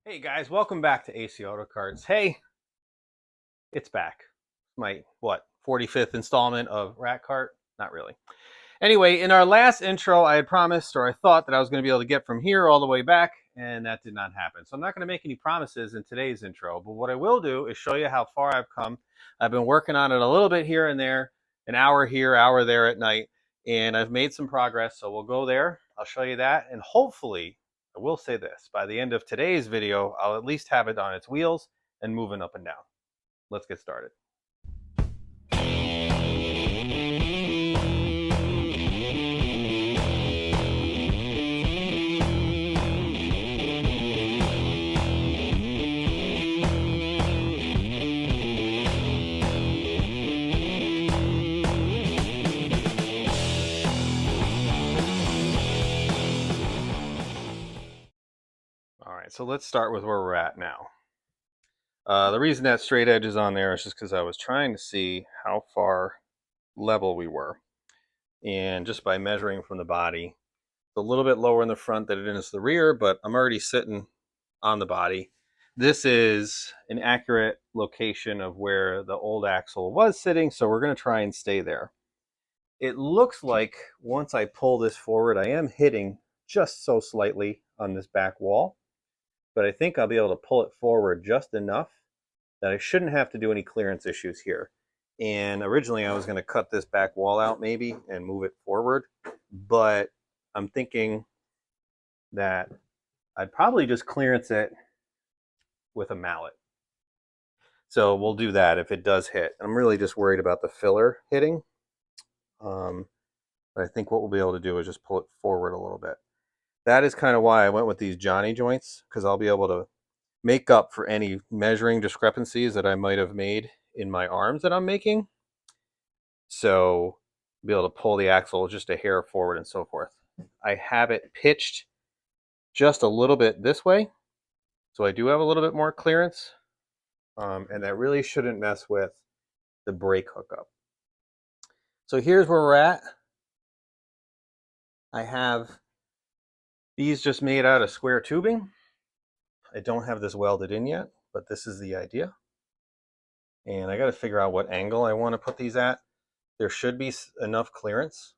Hey guys, welcome back to AC Auto Carts. Hey, it's back. My, 45th installment of Rat Cart? Not really. Anyway, in our last intro, I had promised, or I thought that I was going to be able to get from here all the way back, and that did not happen. So I'm not going to make any promises in today's intro, but what I will do is show you how far I've come. I've been working on it a little bit here and there, an hour here, hour there at night, and I've made some progress. So we'll go there. I'll show you that, and hopefully, I will say this, by the end of today's video, I'll at least have it on its wheels and moving up and down. Let's get started. All right, so let's start with where we're at now. The reason that straight edge is on there is just because I was trying to see how far level we were. And just by measuring from the body, it's a little bit lower in the front than it is the rear, but I'm already sitting on the body. This is an accurate location of where the old axle was sitting, so we're going to try and stay there. It looks like once I pull this forward, I am hitting just so slightly on this back wall, but I think I'll be able to pull it forward just enough that I shouldn't have to do any clearance issues here. And originally I was going to cut this back wall out maybe and move it forward, but I'm thinking that I'd probably just clearance it with a mallet. So we'll do that if it does hit. I'm really just worried about the filler hitting. But I think what we'll be able to do is just pull it forward a little bit. That is kind of why I went with these Jonny joints, because I'll be able to make up for any measuring discrepancies that I might have made in my arms that I'm making. So be able to pull the axle just a hair forward and so forth. I have it pitched just a little bit this way, so I do have a little bit more clearance, and that really shouldn't mess with the brake hookup. So here's where we're at. I have these just made out of square tubing. I don't have this welded in yet, but this is the idea. And I got to figure out what angle I want to put these at. There should be enough clearance.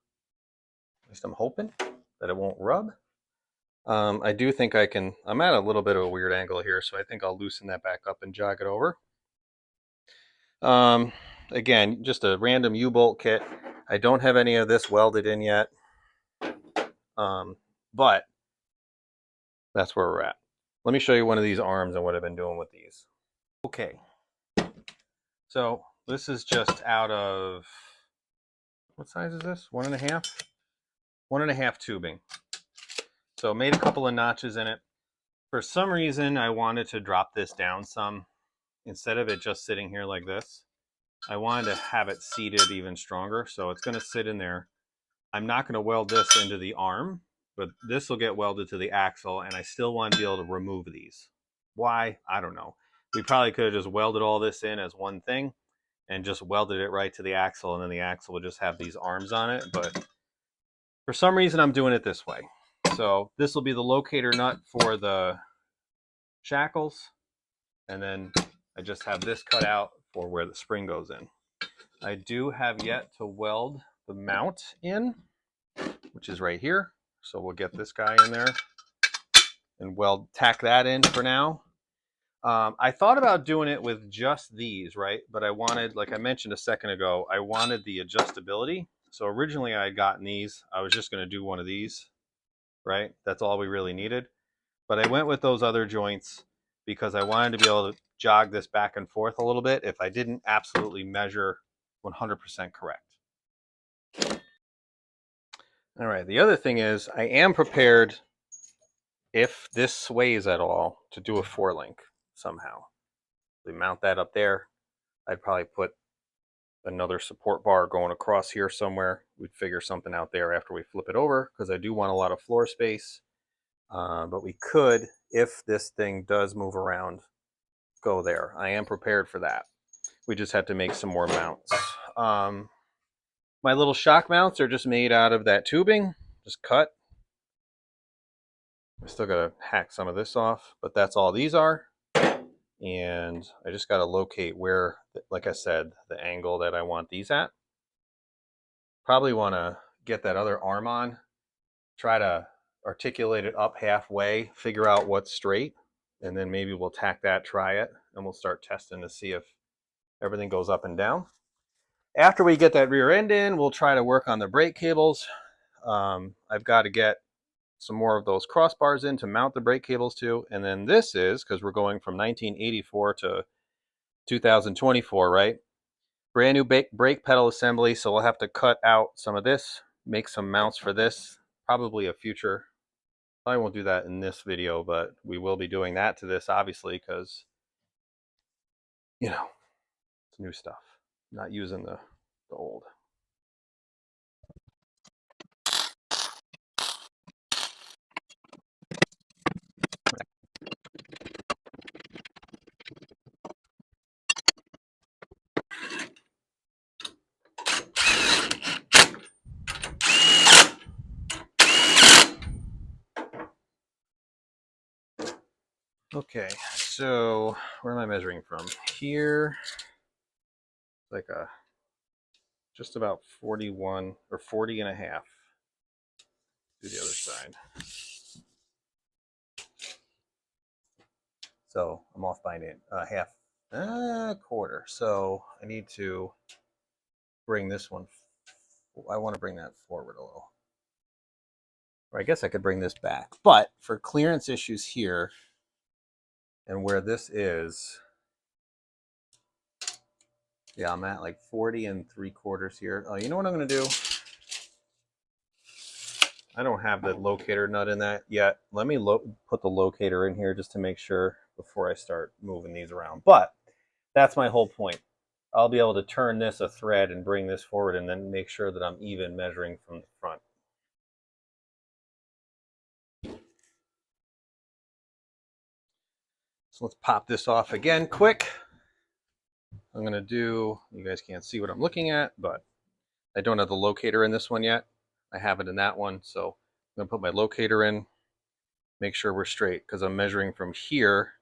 At least I'm hoping that it won't rub. I do think I can. I'm at a little bit of a weird angle here, so I think I'll loosen that back up and jog it over. Again, just a random U-bolt kit. I don't have any of this welded in yet, but that's where we're at. Let me show you one of these arms and what I've been doing with these. Okay, so this is just out of, what size is this? 1.5? 1.5 tubing. So made a couple of notches in it. For some reason, I wanted to drop this down some. Instead of it just sitting here like this, I wanted to have it seated even stronger. So it's going to sit in there. I'm not going to weld this into the arm, but this will get welded to the axle, and I still want to be able to remove these. Why? I don't know. We probably could have just welded all this in as one thing and just welded it right to the axle, and then the axle would just have these arms on it. But for some reason, I'm doing it this way. So this will be the locator nut for the shackles, and then I just have this cut out for where the spring goes in. I do have yet to weld the mount in, which is right here. So we'll get this guy in there and tack that in for now. I thought about doing it with just these, right? But I wanted, like I mentioned a second ago, I wanted the adjustability. So originally I had gotten these. I was just going to do one of these, right? That's all we really needed. But I went with those other joints because I wanted to be able to jog this back and forth a little bit if I didn't absolutely measure 100% correct. All right, the other thing is I am prepared, if this sways at all, to do a 4-link somehow. We mount that up there. I'd probably put another support bar going across here somewhere. We'd figure something out there after we flip it over, because I do want a lot of floor space. But we could, if this thing does move around, go there. I am prepared for that. We just have to make some more mounts. My little shock mounts are just made out of that tubing, just cut. I still gotta hack some of this off, but that's all these are. And I just gotta locate where, like I said, the angle that I want these at. Probably wanna get that other arm on, try to articulate it up halfway, figure out what's straight, and then maybe we'll tack that, try it, and we'll start testing to see if everything goes up and down. After we get that rear end in, we'll try to work on the brake cables. I've got to get some more of those crossbars in to mount the brake cables to. And then this is, because we're going from 1984 to 2024, right? Brand new brake pedal assembly, so we'll have to cut out some of this, make some mounts for this, probably a future. I won't do that in this video, but we will be doing that to this, obviously, because, you know, it's new stuff. Not using the old. Okay, so where am I measuring from? Here, like just about 41 or 40 and a half. Do the other side. So I'm off by a quarter. So I need to bring this one. I want to bring that forward a little. Or I guess I could bring this back. But for clearance issues here and where this is, yeah, I'm at like 40 3/4 here. Oh, you know what I'm going to do? I don't have the locator nut in that yet. Let me put the locator in here just to make sure before I start moving these around. But that's my whole point. I'll be able to turn this a thread and bring this forward and then make sure that I'm even measuring from the front. So let's pop this off again quick. I'm going to do, you guys can't see what I'm looking at, but I don't have the locator in this one yet. I have it in that one. So I'm going to put my locator in, make sure we're straight, because I'm measuring from here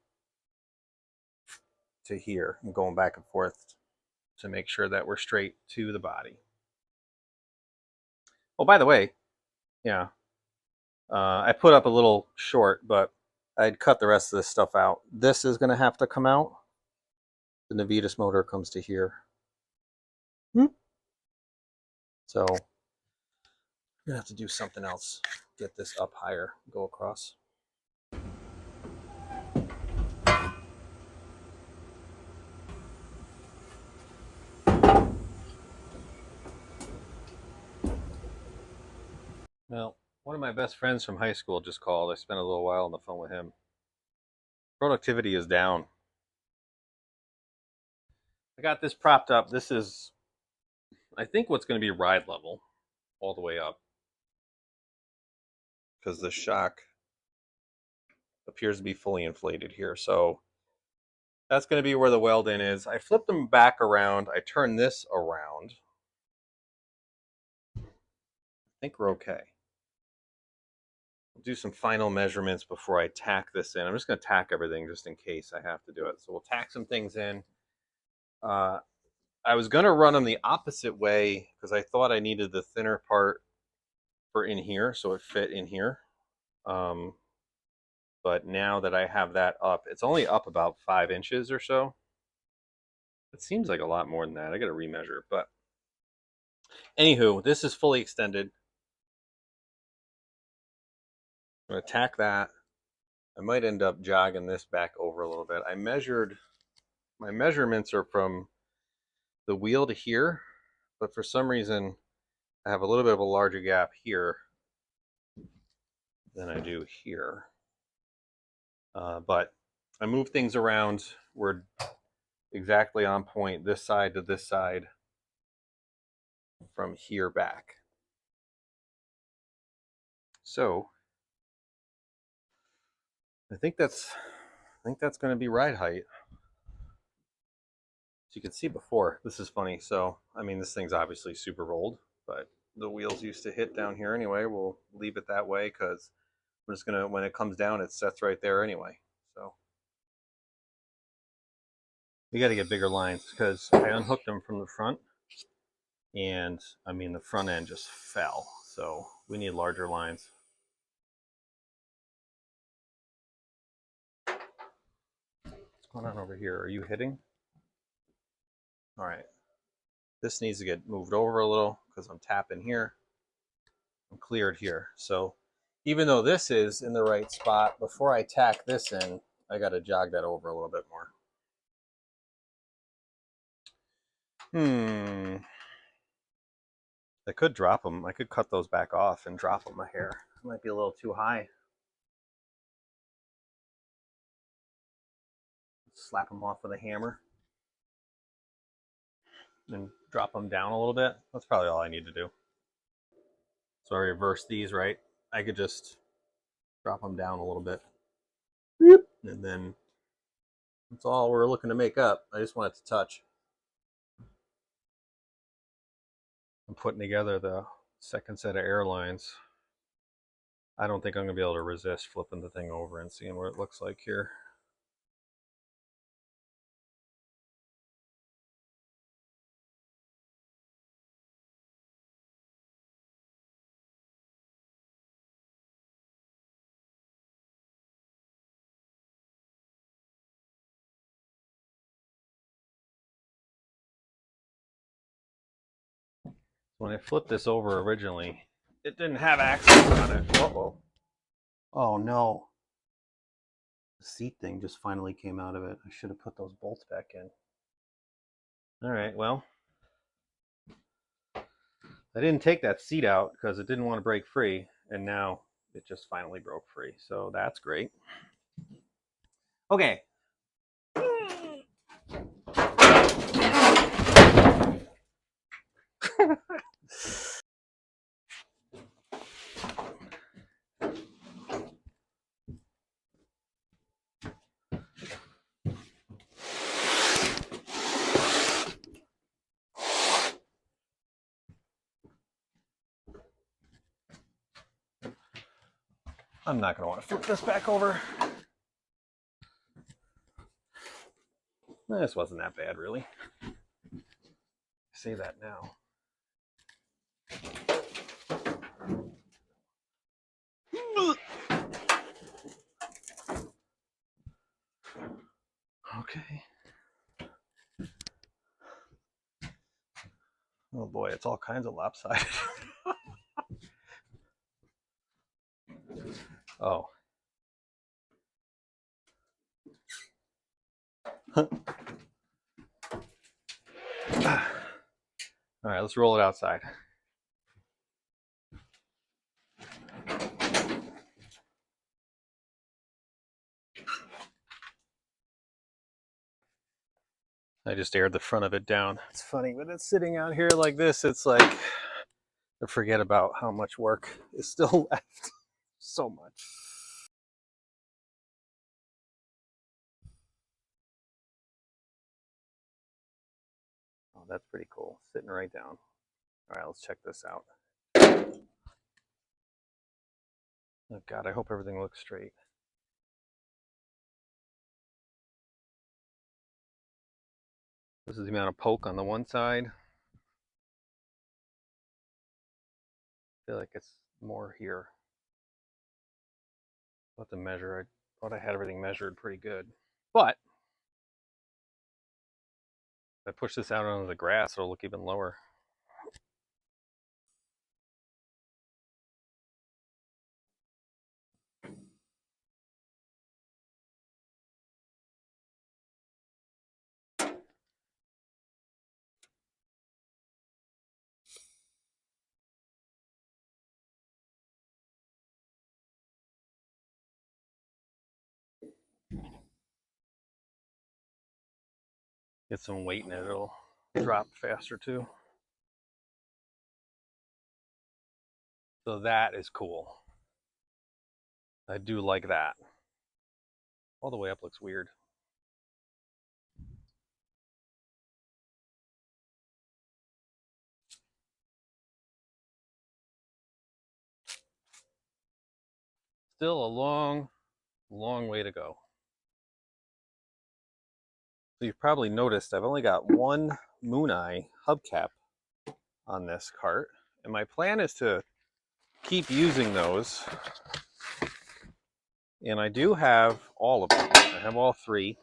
to here. I'm going back and forth to make sure that we're straight to the body. Oh, by the way, yeah, I put up a little short, but I'd cut the rest of this stuff out. This is going to have to come out. The Navitas motor comes to here. So I'm going to have to do something else. Get this up higher, go across. Well, one of my best friends from high school just called. I spent a little while on the phone with him. Productivity is down. I got this propped up. This is, I think, what's going to be ride level all the way up, because the shock appears to be fully inflated here. So that's going to be where the weld in is. I flipped them back around. I turned this around. I think we're okay. I'll do some final measurements before I tack this in. I'm just going to tack everything just in case I have to do it. So we'll tack some things in. I was going to run them the opposite way because I thought I needed the thinner part for in here, so it fit in here. But now that I have that up, it's only up about 5 inches or so. It seems like a lot more than that. I got to remeasure. But anywho, this is fully extended. I'm going to tack that. I might end up jogging this back over a little bit. I measured, my measurements are from the wheel to here, but for some reason I have a little bit of a larger gap here than I do here. But I move things around. We're exactly on point, this side to this side, from here back. So I think that's going to be ride height. So you can see before, this is funny. So, I mean, this thing's obviously super rolled, but the wheels used to hit down here anyway. We'll leave it that way because I'm just gonna, when it comes down, it sets right there anyway. So we got to get bigger lines because I unhooked them from the front, and I mean the front end just fell. So we need larger lines. What's going on over here? Are you hitting? All right. This needs to get moved over a little because I'm tapping here. I'm cleared here. So even though this is in the right spot, before I tack this in, I got to jog that over a little bit more. I could drop them. I could cut those back off and drop them a hair. It might be a little too high. Slap them off with a hammer and drop them down a little bit. That's probably all I need to do. So I reverse these, right? I could just drop them down a little bit. And then that's all we're looking to make up. I just want it to touch. I'm putting together the second set of airlines. I don't think I'm going to be able to resist flipping the thing over and seeing what it looks like here. When I flipped this over originally, it didn't have axles on it. Uh-oh. Oh no. The seat thing just finally came out of it. I should have put those bolts back in. All right, well, I didn't take that seat out because it didn't want to break free, and now it just finally broke free. So that's great. Okay. I'm not going to want to flip this back over. This wasn't that bad, really. I say that now. Okay. Oh boy, it's all kinds of lopsided. Oh. All right, let's roll it outside. I just aired the front of it down. It's funny, when it's sitting out here like this, it's like I forget about how much work is still left. So much. Oh, that's pretty cool. Sitting right down. All right, let's check this out. Oh God, I hope everything looks straight. This is the amount of poke on the one side. I feel like it's more here. I'll have to measure. I thought I had everything measured pretty good. But if I push this out onto the grass, it'll look even lower. Get some weight in it, it'll drop faster too. So that is cool. I do like that. All the way up looks weird. Still a long way to go. So you've probably noticed I've only got one Mooneye hubcap on this cart, and my plan is to keep using those. And I do have all of them. I have all three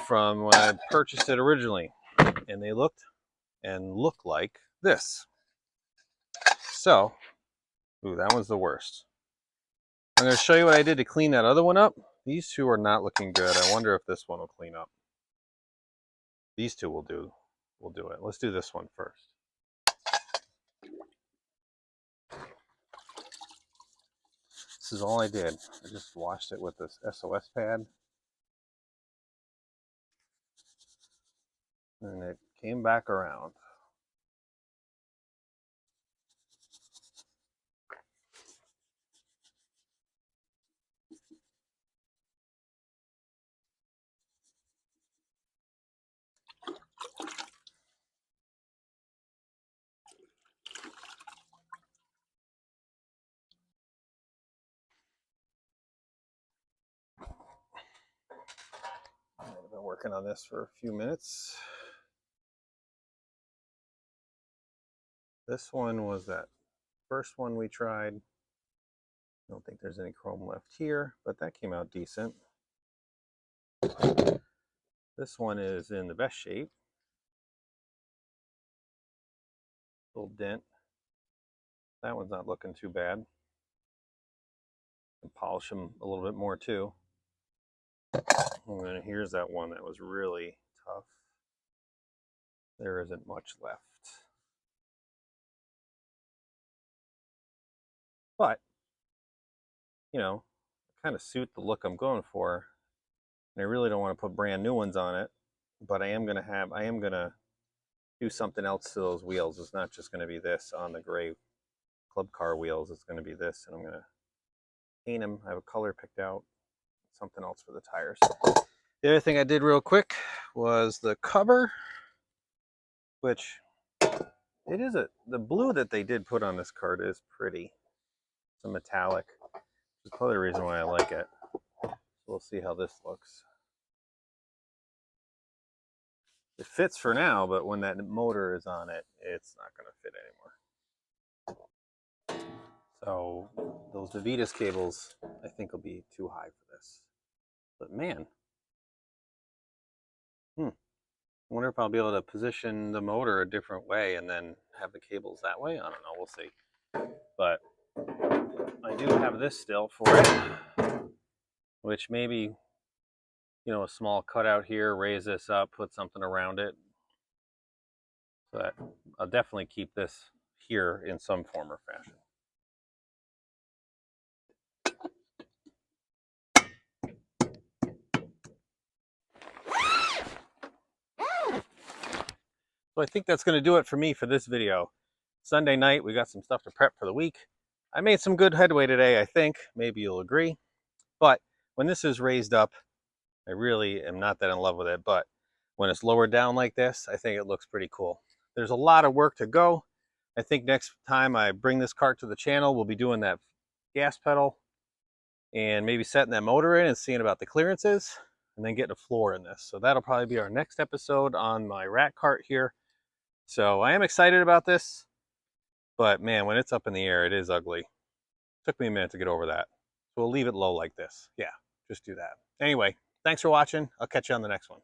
from when I purchased it originally, and they look like this. So, ooh, that one's the worst. I'm going to show you what I did to clean that other one up. These two are not looking good. I wonder if this one will clean up. These two will do. We'll do it. Let's do this one first. This is all I did. I just washed it with this SOS pad. And it came back around. I've been working on this for a few minutes. This one was that first one we tried. I don't think there's any chrome left here, but that came out decent. This one is in the best shape. Little dent. That one's not looking too bad. And polish them a little bit more too. And then here's that one that was really tough. There isn't much left. But, you know, kind of suit the look I'm going for. And I really don't want to put brand new ones on it, but I am gonna do something else to those wheels. It's not just gonna be this on the gray club car wheels. It's gonna be this, and I'm gonna paint them. I have a color picked out, something else for the tires. The other thing I did real quick was the cover, which it is the blue that they did put on this cart is pretty. It's a metallic, which is probably the reason why I like it. So we'll see how this looks. It fits for now, but when that motor is on it, it's not going to fit anymore. So those Davidas cables, I think, will be too high for this. But man, I wonder if I'll be able to position the motor a different way and then have the cables that way. I don't know. We'll see. But I do have this still for it, which maybe, you know, a small cutout here, raise this up, put something around it. But I'll definitely keep this here in some form or fashion. So I think that's going to do it for me for this video. Sunday night, we got some stuff to prep for the week. I made some good headway today, I think. Maybe you'll agree. But when this is raised up, I really am not that in love with it. But when it's lowered down like this, I think it looks pretty cool. There's a lot of work to go. I think next time I bring this cart to the channel, we'll be doing that gas pedal and maybe setting that motor in and seeing about the clearances and then getting a floor in this. So that'll probably be our next episode on my rat cart here. So I am excited about this, but man, when it's up in the air, it is ugly. It took me a minute to get over that. So we'll leave it low like this. Yeah, just do that. Anyway, thanks for watching. I'll catch you on the next one.